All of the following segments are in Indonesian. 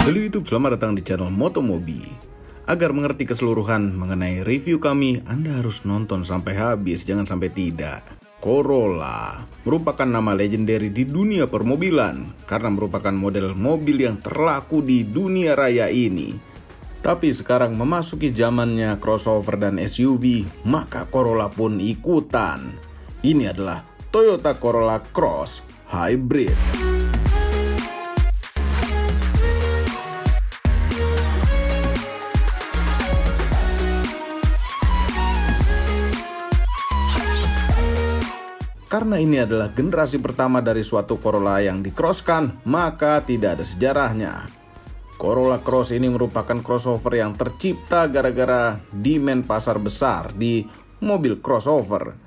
Halo YouTube, selamat datang di channel Motomobi. Agar mengerti keseluruhan mengenai review kami, Anda harus nonton sampai habis, jangan sampai tidak. Corolla merupakan nama legendaris di dunia permobilan karena merupakan model mobil yang terlaku di dunia raya ini. Tapi sekarang memasuki zamannya crossover dan SUV, maka Corolla pun ikutan. Ini adalah Toyota Corolla Cross Hybrid. Karena ini adalah generasi pertama dari suatu Corolla yang di-crosskan, maka tidak ada sejarahnya. Corolla Cross ini merupakan crossover yang tercipta gara-gara demand pasar besar di mobil crossover.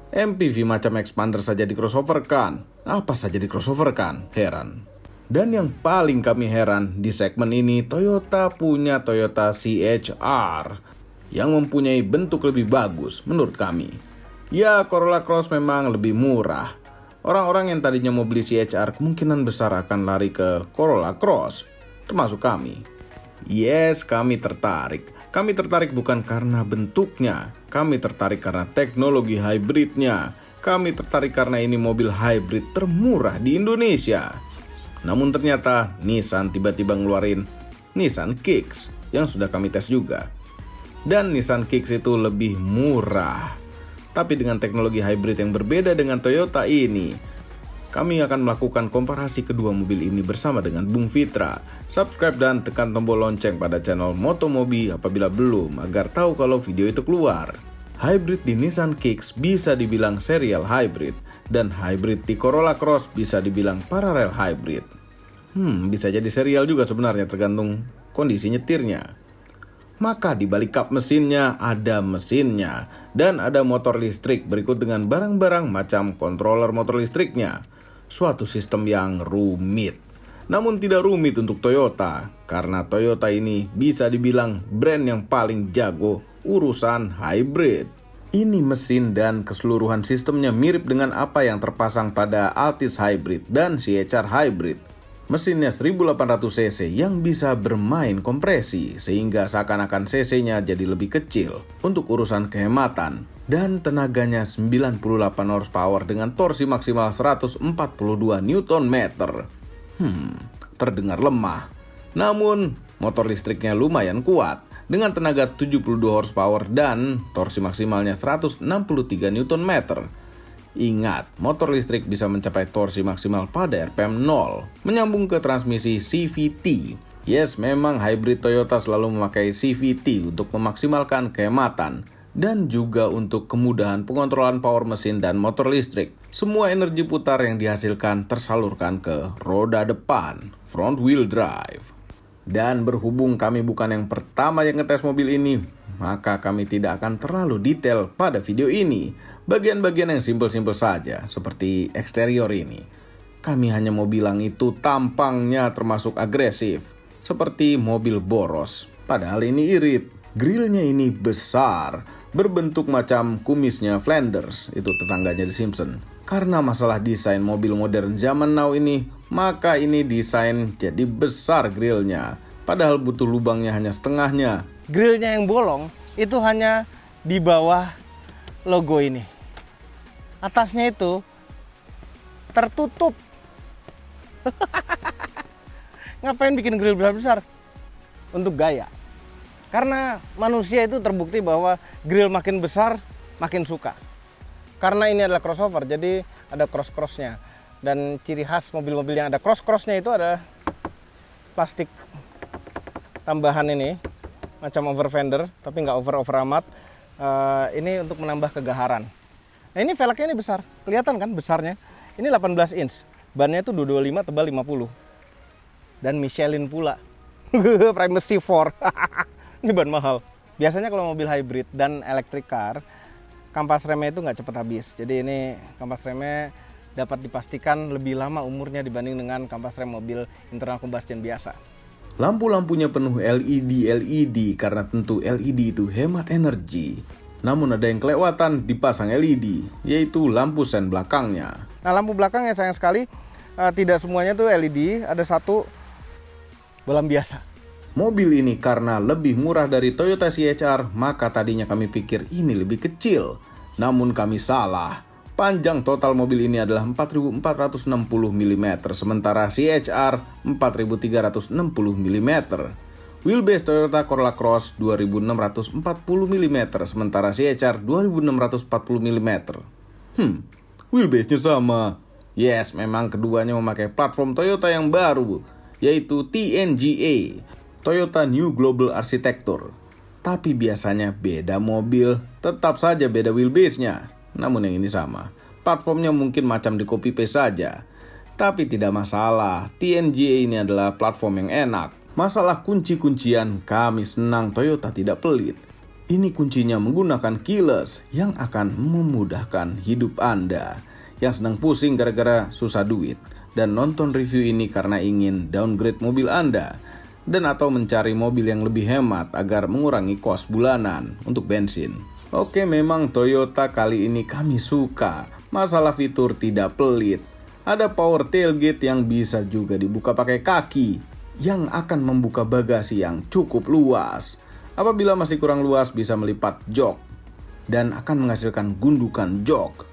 MPV macam Expander saja di-crossoverkan. Apa saja di-crossoverkan? Heran. Dan yang paling kami heran di segmen ini, Toyota punya Toyota CHR yang mempunyai bentuk lebih bagus menurut kami. Ya, Corolla Cross memang lebih murah. Orang-orang yang tadinya mau beli CHR kemungkinan besar akan lari ke Corolla Cross, termasuk kami. Yes, kami tertarik. Kami tertarik bukan karena bentuknya. Kami tertarik karena teknologi hybridnya. Kami tertarik karena ini mobil hybrid termurah di Indonesia. Namun ternyata Nissan tiba-tiba ngeluarin Nissan Kicks yang sudah kami tes juga. Dan Nissan Kicks itu lebih murah. Tapi dengan teknologi hybrid yang berbeda dengan Toyota ini, kami akan melakukan komparasi kedua mobil ini bersama dengan Bung Fitra. Subscribe dan tekan tombol lonceng pada channel Motomobi apabila belum, agar tahu kalau video itu keluar. Hybrid di Nissan Kicks bisa dibilang serial hybrid, dan hybrid di Corolla Cross bisa dibilang parallel hybrid. Bisa jadi serial juga sebenarnya tergantung kondisi nyetirnya. Maka di balik kap mesinnya ada mesinnya dan ada motor listrik berikut dengan barang-barang macam controller motor listriknya. Suatu sistem yang rumit. Namun tidak rumit untuk Toyota karena Toyota ini bisa dibilang brand yang paling jago urusan hybrid. Ini mesin dan keseluruhan sistemnya mirip dengan apa yang terpasang pada Altis Hybrid dan CHR Hybrid. Mesinnya 1800 cc yang bisa bermain kompresi sehingga seakan-akan cc-nya jadi lebih kecil untuk urusan kehematan, dan tenaganya 98 horsepower dengan torsi maksimal 142 Nm. Terdengar lemah. Namun motor listriknya lumayan kuat dengan tenaga 72 horsepower dan torsi maksimalnya 163 Nm. Ingat, motor listrik bisa mencapai torsi maksimal pada RPM 0, menyambung ke transmisi CVT. Yes, memang hybrid Toyota selalu memakai CVT untuk memaksimalkan kehematan dan juga untuk kemudahan pengontrolan power mesin dan motor listrik. Semua energi putar yang dihasilkan tersalurkan ke roda depan, front wheel drive. Dan berhubung kami bukan yang pertama yang ngetes mobil ini, maka kami tidak akan terlalu detail pada video ini. Bagian-bagian yang simpel-simpel saja, seperti eksterior ini. Kami hanya mau bilang itu tampangnya termasuk agresif, seperti mobil boros. Padahal ini irit. Grillnya ini besar, berbentuk macam kumisnya Flanders, itu tetangganya The Simpsons. Karena masalah desain mobil modern zaman now ini, maka ini desain jadi besar grillnya. Padahal butuh lubangnya hanya setengahnya. Grillnya yang bolong itu hanya di bawah logo ini. Atasnya itu tertutup. Ngapain bikin grill besar? Untuk gaya. Karena manusia itu terbukti bahwa grill makin besar makin suka. Karena ini adalah crossover, jadi ada cross-crossnya. Dan ciri khas mobil-mobil yang ada cross-crossnya itu ada plastik tambahan ini, macam over fender, tapi nggak over amat. Ini untuk menambah kegaharan. Nah, ini velgnya ini besar, kelihatan kan besarnya. Ini 18 inch, bannya itu 225 tebal 50. Dan Michelin pula. Primacy 4. Ini ban mahal. Biasanya kalau mobil hybrid dan electric car, kampas remnya itu nggak cepat habis. Jadi ini kampas remnya dapat dipastikan lebih lama umurnya dibanding dengan kampas rem mobil internal combustion biasa. Lampu-lampunya penuh LED karena tentu LED itu hemat energi. Namun ada yang kelewatan dipasang LED, yaitu lampu sen belakangnya. Nah, lampu belakangnya sayang sekali tidak semuanya tuh LED, ada satu bohlam biasa. Mobil ini karena lebih murah dari Toyota CHR, maka tadinya kami pikir ini lebih kecil. Namun kami salah. Panjang total mobil ini adalah 4.460 mm, sementara CHR 4.360 mm. Wheelbase Toyota Corolla Cross 2.640 mm, sementara CHR 2.640 mm. Wheelbase-nya sama. Yes, memang keduanya memakai platform Toyota yang baru, yaitu TNGA, Toyota New Global Architecture. Tapi biasanya beda mobil, tetap saja beda wheelbase-nya. Namun yang ini sama. Platformnya mungkin macam di copy paste saja. Tapi tidak masalah, TNGA ini adalah platform yang enak. Masalah kunci-kuncian, kami senang Toyota tidak pelit. Ini kuncinya menggunakan keyless yang akan memudahkan hidup Anda yang sedang pusing gara-gara susah duit dan nonton review ini karena ingin downgrade mobil Anda dan atau mencari mobil yang lebih hemat agar mengurangi kos bulanan untuk bensin. Oke, memang Toyota kali ini kami suka. Masalah fitur tidak pelit. Ada power tailgate yang bisa juga dibuka pakai kaki yang akan membuka bagasi yang cukup luas. Apabila masih kurang luas bisa melipat jok dan akan menghasilkan gundukan jok.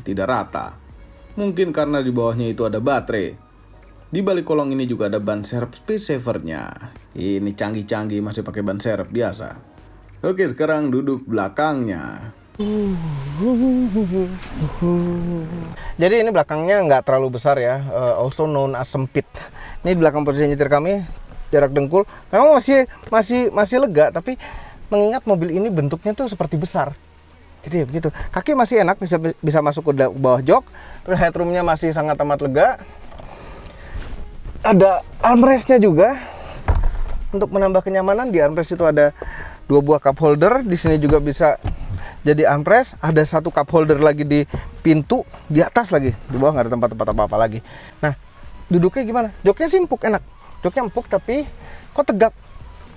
Tidak rata. Mungkin karena di bawahnya itu ada baterai. Di balik kolong ini juga ada ban serep space savernya. Ini canggih-canggih masih pakai ban serep biasa. Oke, sekarang duduk belakangnya. Jadi ini belakangnya nggak terlalu besar ya, also known as sempit. Ini di belakang posisi nyetir kami, jarak dengkul. Memang masih lega, tapi mengingat mobil ini bentuknya tuh seperti besar. Jadi begitu. Kaki masih enak, bisa masuk ke bawah jok. Terus headroomnya masih sangat amat lega. Ada armrestnya juga. Untuk menambah kenyamanan di armrest itu ada 2 buah cup holder. Di sini juga bisa jadi armrest. Ada 1 cup holder lagi di pintu, di atas lagi. Di bawah nggak ada tempat-tempat apa-apa lagi. Nah, duduknya gimana? Joknya sih empuk, enak. Joknya empuk tapi kok tegap.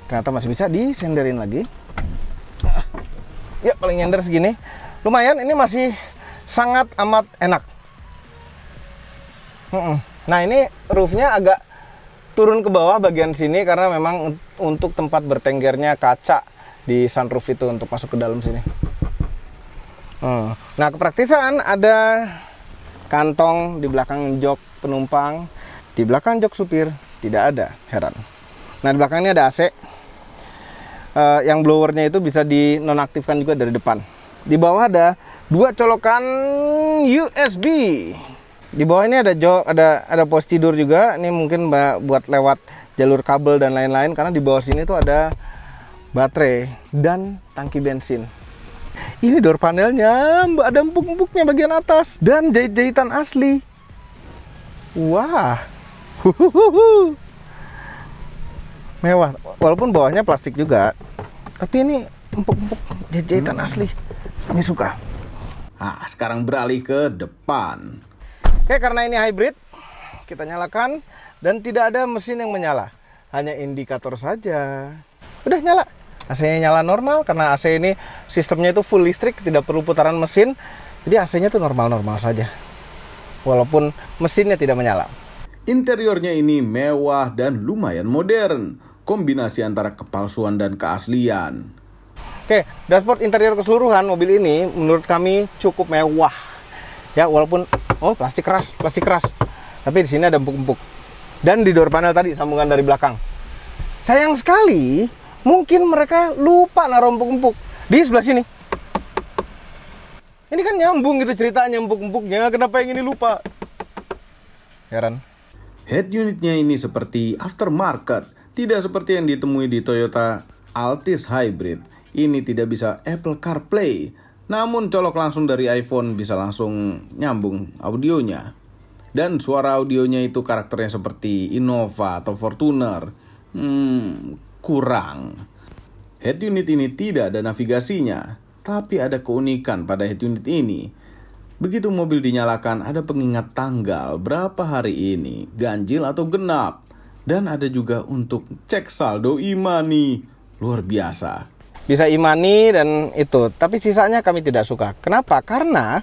Ternyata masih bisa disenderin lagi. Ya, paling nyender segini. Lumayan, ini masih sangat amat enak. Nah, ini roofnya agak turun ke bawah bagian sini karena memang untuk tempat bertenggernya kaca di sunroof itu untuk masuk ke dalam sini. Nah, kepraktisan ada kantong di belakang jok penumpang, di belakang jok supir tidak ada, heran. Nah, di belakang ini ada AC. Yang blowernya itu bisa dinonaktifkan juga dari depan. Di bawah ada 2 colokan USB. Di bawah ini ada pos tidur juga. Ini mungkin buat lewat jalur kabel dan lain-lain karena di bawah sini tuh ada baterai dan tangki bensin. Ini door panelnya ada empuk-empuknya bagian atas dan jahit-jahitan asli. Wah. Mewah, walaupun bawahnya plastik juga, tapi ini empuk-empuk jahitan asli. Ini suka. Sekarang beralih ke depan. Oke, karena ini hybrid, kita nyalakan dan tidak ada mesin yang menyala, hanya indikator saja. Udah nyala. AC-nya nyala normal karena AC ini sistemnya itu full listrik, tidak perlu putaran mesin. Jadi AC-nya tuh normal-normal saja. Walaupun mesinnya tidak menyala. Interiornya ini mewah dan lumayan modern. Kombinasi antara kepalsuan dan keaslian. Oke, dashboard interior keseluruhan mobil ini menurut kami cukup mewah. Ya, walaupun plastik keras. Tapi di sini ada empuk-empuk. Dan di door panel tadi sambungan dari belakang. Sayang sekali, mungkin mereka lupa naruh empuk-empuk di sebelah sini. Ini kan nyambung gitu ceritanya empuk-empuknya, kenapa yang ini lupa? Heran. Head unitnya ini seperti aftermarket. Tidak seperti yang ditemui di Toyota Altis Hybrid. Ini tidak bisa Apple CarPlay. Namun colok langsung dari iPhone bisa langsung nyambung audionya. Dan suara audionya itu karakternya seperti Innova atau Fortuner. Kurang. Head unit ini tidak ada navigasinya. Tapi ada keunikan pada head unit ini. Begitu mobil dinyalakan ada pengingat tanggal berapa hari ini, ganjil atau genap. Dan ada juga untuk cek saldo e-money. Luar biasa. Bisa e-money dan itu. Tapi sisanya kami tidak suka. Kenapa? Karena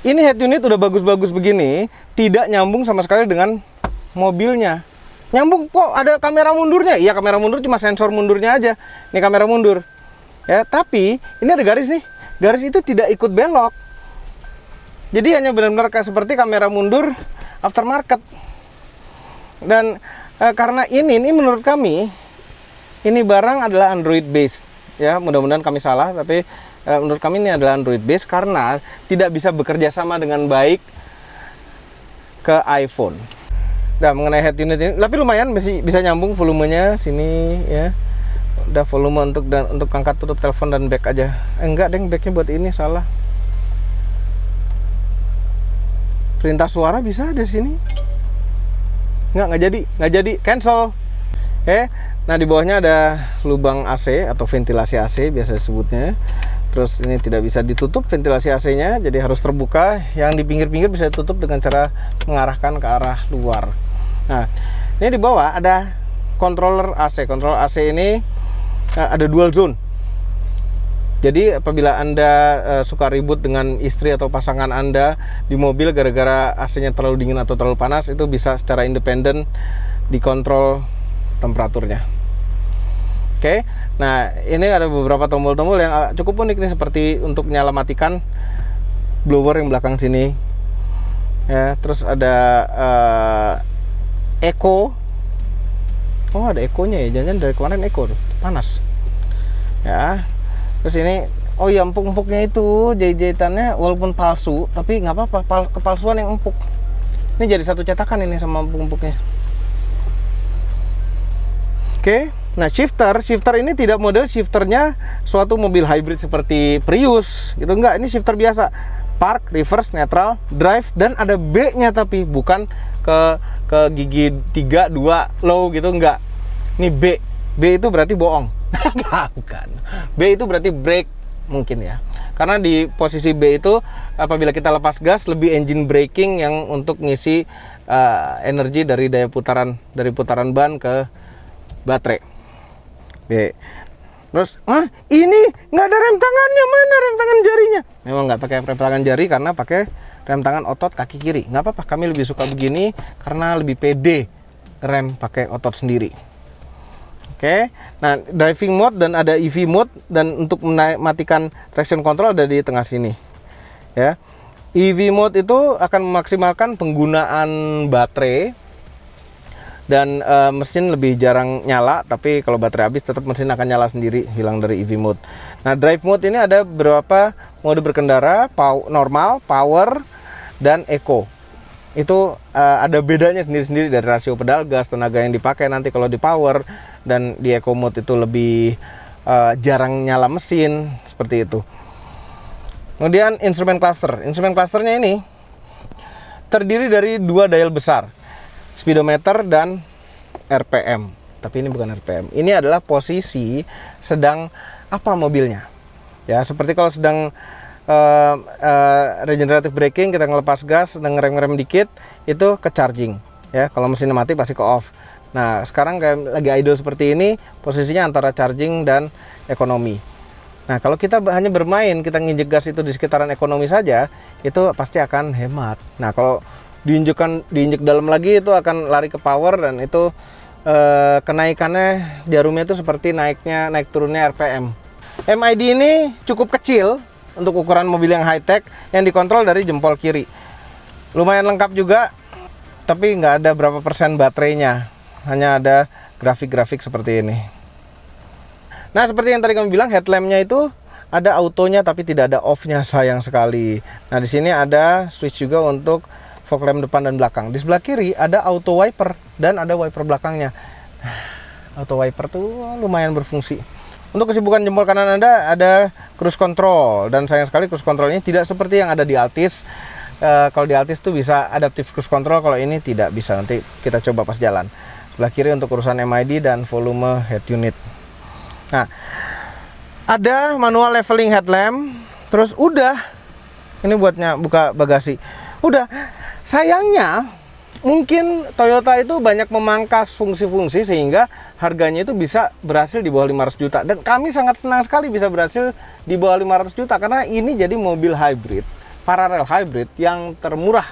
ini head unit udah bagus-bagus begini, tidak nyambung sama sekali dengan mobilnya. Nyambung kok, ada kamera mundurnya. Iya, kamera mundur cuma sensor mundurnya aja. Ini kamera mundur. Ya, tapi ini ada garis nih. Garis itu tidak ikut belok. Jadi hanya benar-benar seperti kamera mundur aftermarket. Dan karena ini menurut kami ini barang adalah Android base. Ya, mudah-mudahan kami salah, tapi menurut kami ini adalah Android base karena tidak bisa bekerja sama dengan baik ke iPhone. Nah, mengenai head unit ini, tapi lumayan masih bisa nyambung volumenya sini ya. Udah volume untuk angkat tutup telepon dan back aja. Enggak, deng, backnya buat ini salah. Perintah suara bisa dari sini. Nggak jadi, cancel. Oke. Nah, di bawahnya ada lubang AC atau ventilasi AC biasa disebutnya. Terus ini tidak bisa ditutup ventilasi AC-nya, jadi harus terbuka. Yang di pinggir-pinggir bisa ditutup dengan cara mengarahkan ke arah luar. Nah, ini di bawah ada controller AC. Controller AC ini ada dual zone. Jadi apabila Anda suka ribut dengan istri atau pasangan Anda di mobil gara-gara AC-nya terlalu dingin atau terlalu panas, itu bisa secara independen dikontrol temperaturnya. Oke. Nah, ini ada beberapa tombol-tombol yang cukup unik nih, seperti untuk nyala matikan blower yang belakang sini. Ya, terus ada eco. Oh, ada eco-nya ya. Jangan dari kemarin eco tuh, panas. Ya. Terus ini, oh ya, empuk-empuknya itu jahit-jahitannya walaupun palsu, tapi nggak apa-apa, kepalsuan yang empuk. Ini jadi satu cetakan ini sama empuk-empuknya. Oke. Nah, shifter ini tidak model shifternya suatu mobil hybrid seperti Prius gitu, enggak. Ini shifter biasa, park, reverse, neutral, drive, dan ada B-nya, tapi bukan ke gigi 3, 2, low gitu, enggak. Ini B itu berarti bohong. Bukan. B itu berarti brake mungkin ya. Karena di posisi B itu apabila kita lepas gas, lebih engine braking yang untuk ngisi energi dari daya putaran, dari putaran ban ke baterai. B. Terus, ini nggak ada rem tangannya, mana rem tangan jarinya? Memang nggak pakai rem tangan jari karena pakai rem tangan otot kaki kiri. Nggak apa-apa, kami lebih suka begini karena lebih pede rem pakai otot sendiri. Oke. Nah, driving mode dan ada EV mode, dan untuk mematikan traction control ada di tengah sini. Ya. EV mode itu akan memaksimalkan penggunaan baterai. Dan mesin lebih jarang nyala, tapi kalau baterai habis tetap mesin akan nyala sendiri, hilang dari EV mode. Nah, drive mode ini ada beberapa mode berkendara, normal, power, dan eco. Itu ada bedanya sendiri-sendiri dari rasio pedal gas, tenaga yang dipakai nanti kalau di power, dan di eco mode itu lebih jarang nyala mesin, seperti itu. Kemudian instrumen cluster. Instrumen clusternya ini terdiri dari 2 dial besar, speedometer dan RPM. Tapi ini bukan RPM. Ini adalah posisi sedang apa mobilnya. Ya, seperti kalau sedang regenerative braking, kita ngelepas gas dan ngerem-ngerem dikit, itu ke charging. Ya, kalau mesinnya mati pasti ke off. Nah, sekarang kayak lagi idle seperti ini, posisinya antara charging dan ekonomi. Nah, kalau kita hanya bermain, kita nginjek gas itu di sekitaran ekonomi saja, itu pasti akan hemat. Nah, kalau diinjek dalam lagi, itu akan lari ke power, dan itu kenaikannya jarumnya itu seperti naik turunnya RPM. MID ini cukup kecil untuk ukuran mobil yang high tech, yang dikontrol dari jempol kiri. Lumayan lengkap juga, tapi nggak ada berapa persen baterainya, hanya ada grafik-grafik seperti ini. Nah, seperti yang tadi kami bilang, headlampnya itu ada autonya tapi tidak ada off-nya, sayang sekali. Nah, di sini ada switch juga untuk fog lamp depan dan belakang. Di sebelah kiri ada auto wiper dan ada wiper belakangnya. Auto wiper tuh lumayan berfungsi. Untuk kesibukan jempol kanan Anda ada cruise control, dan sayang sekali cruise controlnya tidak seperti yang ada di Altis. Kalau di Altis tuh bisa adaptive cruise control, kalau ini tidak bisa. Nanti kita coba pas jalan. Sebelah kiri untuk urusan MID dan volume head unit. Nah, ada manual leveling headlamp. Terus udah, ini buatnya buka bagasi. Udah. Sayangnya mungkin Toyota itu banyak memangkas fungsi-fungsi sehingga harganya itu bisa berhasil di bawah 500 juta. Dan kami sangat senang sekali bisa berhasil di bawah 500 juta karena ini jadi mobil hybrid, parallel hybrid yang termurah.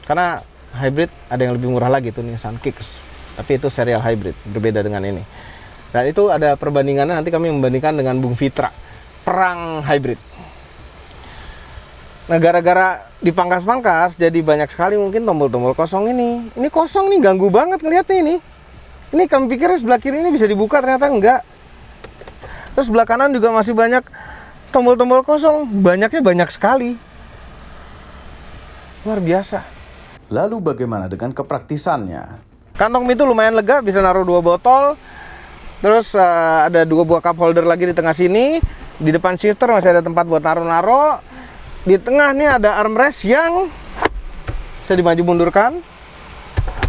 Karena hybrid ada yang lebih murah lagi tuh, Nissan Kicks. tapi itu serial hybrid, berbeda dengan ini. Dan itu ada perbandingannya, nanti kami membandingkan dengan Bung Fitra, perang hybrid. Nah, gara-gara dipangkas-pangkas, jadi banyak sekali mungkin tombol-tombol kosong ini. Ini kosong nih, ganggu banget ngeliatnya ini. Ini kami pikir sebelah kiri ini bisa dibuka, ternyata enggak. Terus sebelah kanan juga masih banyak tombol-tombol kosong, banyaknya banyak sekali. Luar biasa. Lalu bagaimana dengan kepraktisannya? Kantong itu lumayan lega, bisa naruh 2 botol. Terus ada 2 buah cup holder lagi di tengah sini. Di depan shifter masih ada tempat buat naruh-naruh. Di tengah nih ada armrest yang bisa dimaju mundurkan.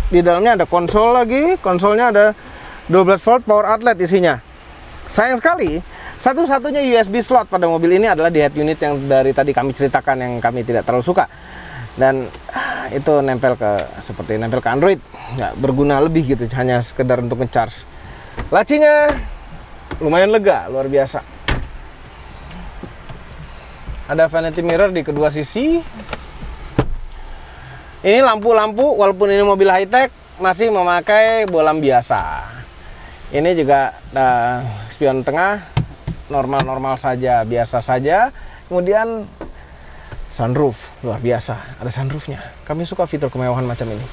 Di dalamnya ada konsol lagi. Konsolnya ada 12 volt power outlet isinya. Sayang sekali, satu-satunya USB slot pada mobil ini adalah di head unit yang dari tadi kami ceritakan, yang kami tidak terlalu suka. Dan itu seperti nempel ke Android, nggak berguna lebih gitu, hanya sekedar untuk ngecharge. Lacinya lumayan lega, luar biasa. Ada vanity mirror di kedua sisi. Ini lampu-lampu, walaupun ini mobil high tech, masih memakai bolam biasa. Ini juga spion tengah, normal-normal saja, biasa saja. Kemudian sunroof, luar biasa, ada sunroofnya. Kami suka fitur kemewahan macam ini.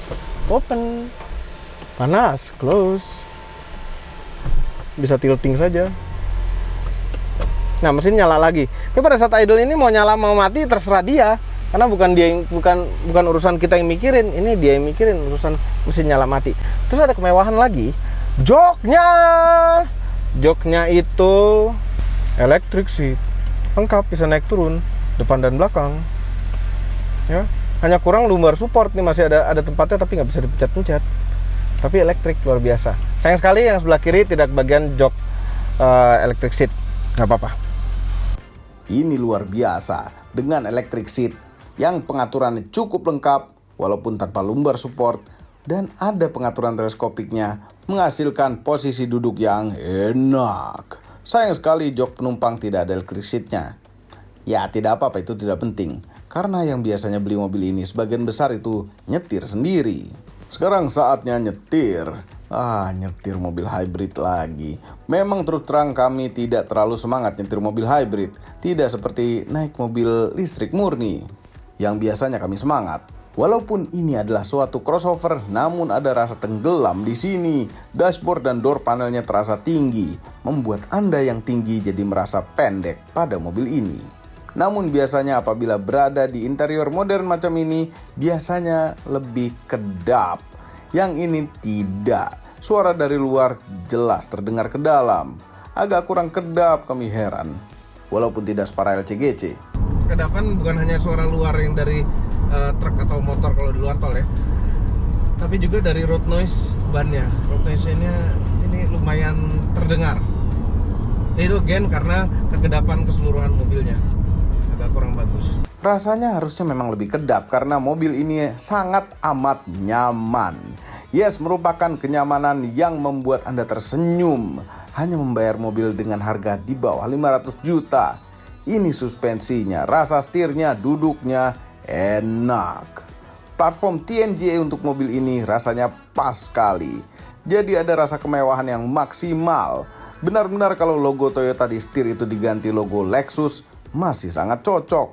Open, panas, close, bisa tilting saja. Nah, mesin nyala lagi. Tapi pada saat idle ini mau nyala mau mati terserah dia, karena bukan urusan kita yang mikirin, ini dia yang mikirin urusan mesin nyala mati. Terus ada kemewahan lagi, joknya itu electric seat, lengkap, bisa naik turun, depan dan belakang. Ya, hanya kurang lumbar support nih, masih ada tempatnya tapi nggak bisa dipencet-pencet. Tapi elektrik, luar biasa. Sayang sekali yang sebelah kiri tidak bagian jok electric seat, nggak apa-apa. Ini luar biasa dengan electric seat yang pengaturannya cukup lengkap walaupun tanpa lumbar support, dan ada pengaturan teleskopiknya menghasilkan posisi duduk yang enak. Sayang sekali jok penumpang tidak ada electric seatnya. Ya, tidak apa-apa, itu tidak penting. Karena yang biasanya beli mobil ini sebagian besar itu nyetir sendiri. Sekarang saatnya nyetir. Nyetir mobil hybrid lagi. Memang terus terang kami tidak terlalu semangat nyetir mobil hybrid. Tidak seperti naik mobil listrik murni yang biasanya kami semangat. Walaupun ini adalah suatu crossover, namun ada rasa tenggelam di sini. Dashboard dan door panelnya terasa tinggi, membuat Anda yang tinggi jadi merasa pendek pada mobil ini. Namun biasanya apabila berada di interior modern macam ini, biasanya lebih kedap. Yang ini tidak. Suara dari luar jelas terdengar ke dalam. Agak kurang kedap, kami heran. Walaupun tidak separah LCGC. Kedapan bukan hanya suara luar yang dari truk atau motor kalau di luar tol ya, tapi juga dari road noise bannya. Road noise-nya ini lumayan terdengar. Itu again karena kekedapan keseluruhan mobilnya agak kurang bagus. Rasanya harusnya memang lebih kedap karena mobil ini sangat amat nyaman. Yes, merupakan kenyamanan yang membuat Anda tersenyum hanya membayar mobil dengan harga di bawah 500 juta. Ini suspensinya, rasa setirnya, duduknya enak. Platform TNGA untuk mobil ini rasanya pas sekali. Jadi ada rasa kemewahan yang maksimal. Benar-benar kalau logo Toyota di setir itu diganti logo Lexus, masih sangat cocok.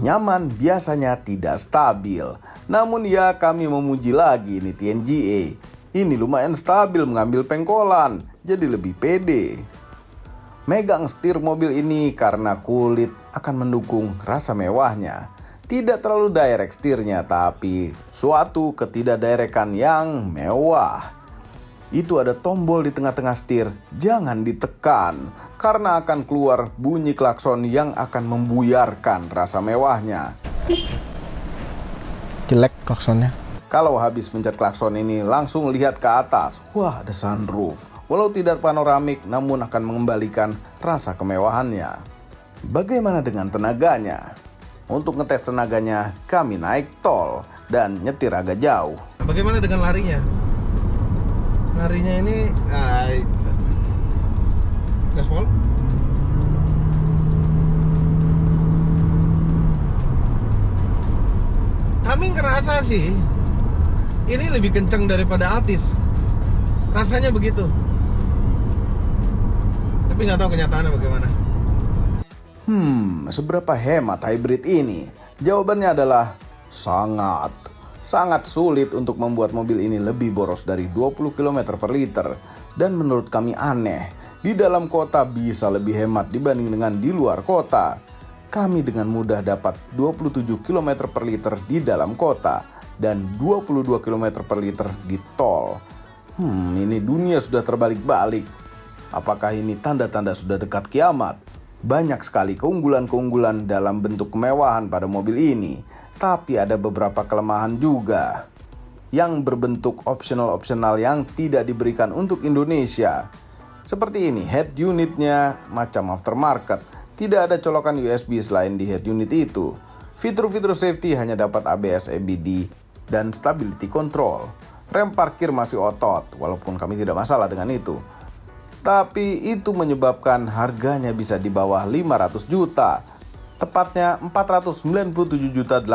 Nyaman biasanya tidak stabil. Namun ya, kami memuji lagi nih TNGA. Ini lumayan stabil mengambil pengkolan, jadi lebih pede. Megang setir mobil ini karena kulit akan mendukung rasa mewahnya. Tidak terlalu direct setirnya, tapi suatu ketidakdirectan yang mewah. Itu ada tombol di tengah-tengah setir, jangan ditekan karena akan keluar bunyi klakson yang akan membuyarkan rasa mewahnya. Jelek klaksonnya. Kalau habis mencet klakson ini langsung lihat ke atas, wah ada sunroof. Walau tidak panoramik namun akan mengembalikan rasa kemewahannya. Bagaimana dengan tenaganya? Untuk ngetes tenaganya kami naik tol dan nyetir agak jauh. Bagaimana dengan larinya? Larinya ini gaspol. Kami ngerasa sih ini lebih kenceng daripada Altis. Rasanya begitu. Tapi nggak tahu kenyataannya bagaimana. Seberapa hemat hybrid ini? Jawabannya adalah sangat sulit untuk membuat mobil ini lebih boros dari 20 km per liter. Dan menurut kami aneh, di dalam kota bisa lebih hemat dibanding dengan di luar kota. Kami dengan mudah dapat 27 km per liter di dalam kota dan 22 km per liter di tol. Ini dunia sudah terbalik-balik. Apakah ini tanda-tanda sudah dekat kiamat? Banyak sekali keunggulan-keunggulan dalam bentuk kemewahan pada mobil ini, tapi ada beberapa kelemahan juga yang berbentuk opsional yang tidak diberikan untuk Indonesia. Seperti ini, head unitnya macam aftermarket, tidak ada colokan USB selain di head unit itu. Fitur-fitur safety hanya dapat ABS EBD dan stability control. Rem parkir masih otot, walaupun kami tidak masalah dengan itu. Tapi itu menyebabkan harganya bisa di bawah 500 juta. Tepatnya 497.800.000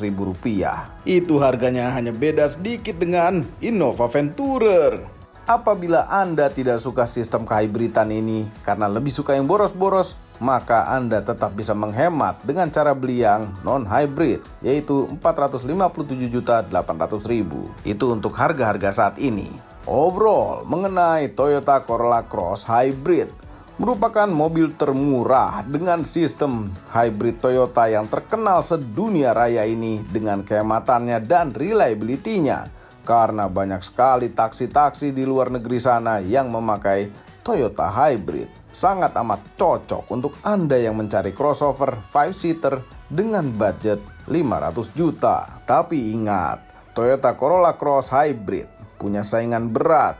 rupiah. Itu harganya hanya beda sedikit dengan Innova Venturer. Apabila Anda tidak suka sistem kehybridan ini karena lebih suka yang boros-boros, maka Anda tetap bisa menghemat dengan cara beli yang non-hybrid, yaitu 457.800.000. Itu untuk harga-harga saat ini. Overall, mengenai Toyota Corolla Cross Hybrid, merupakan mobil termurah dengan sistem hybrid Toyota yang terkenal sedunia raya ini dengan kehematannya dan reliability-nya. Karena banyak sekali taksi-taksi di luar negeri sana yang memakai Toyota Hybrid. Sangat amat cocok untuk Anda yang mencari crossover 5-seater dengan budget 500 juta. Tapi ingat, Toyota Corolla Cross Hybrid punya saingan berat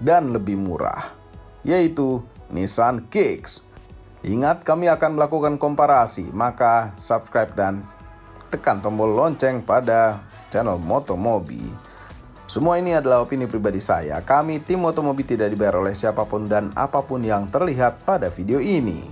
dan lebih murah, yaitu Nissan Kicks. Ingat, kami akan melakukan komparasi, maka subscribe dan tekan tombol lonceng pada channel Motomobi. Semua ini adalah opini pribadi saya. Kami tim Motomobi tidak dibayar oleh siapapun dan apapun yang terlihat pada video ini.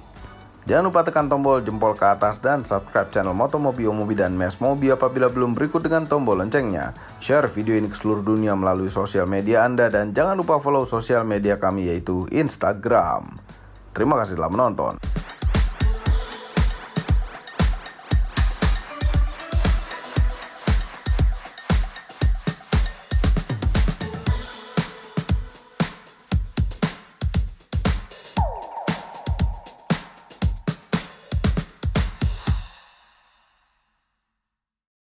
Jangan lupa tekan tombol jempol ke atas dan subscribe channel Motomobi, Omobi, dan Mes Mobi apabila belum, berikut dengan tombol loncengnya. Share video ini ke seluruh dunia melalui sosial media Anda dan jangan lupa follow sosial media kami yaitu Instagram. Terima kasih telah menonton.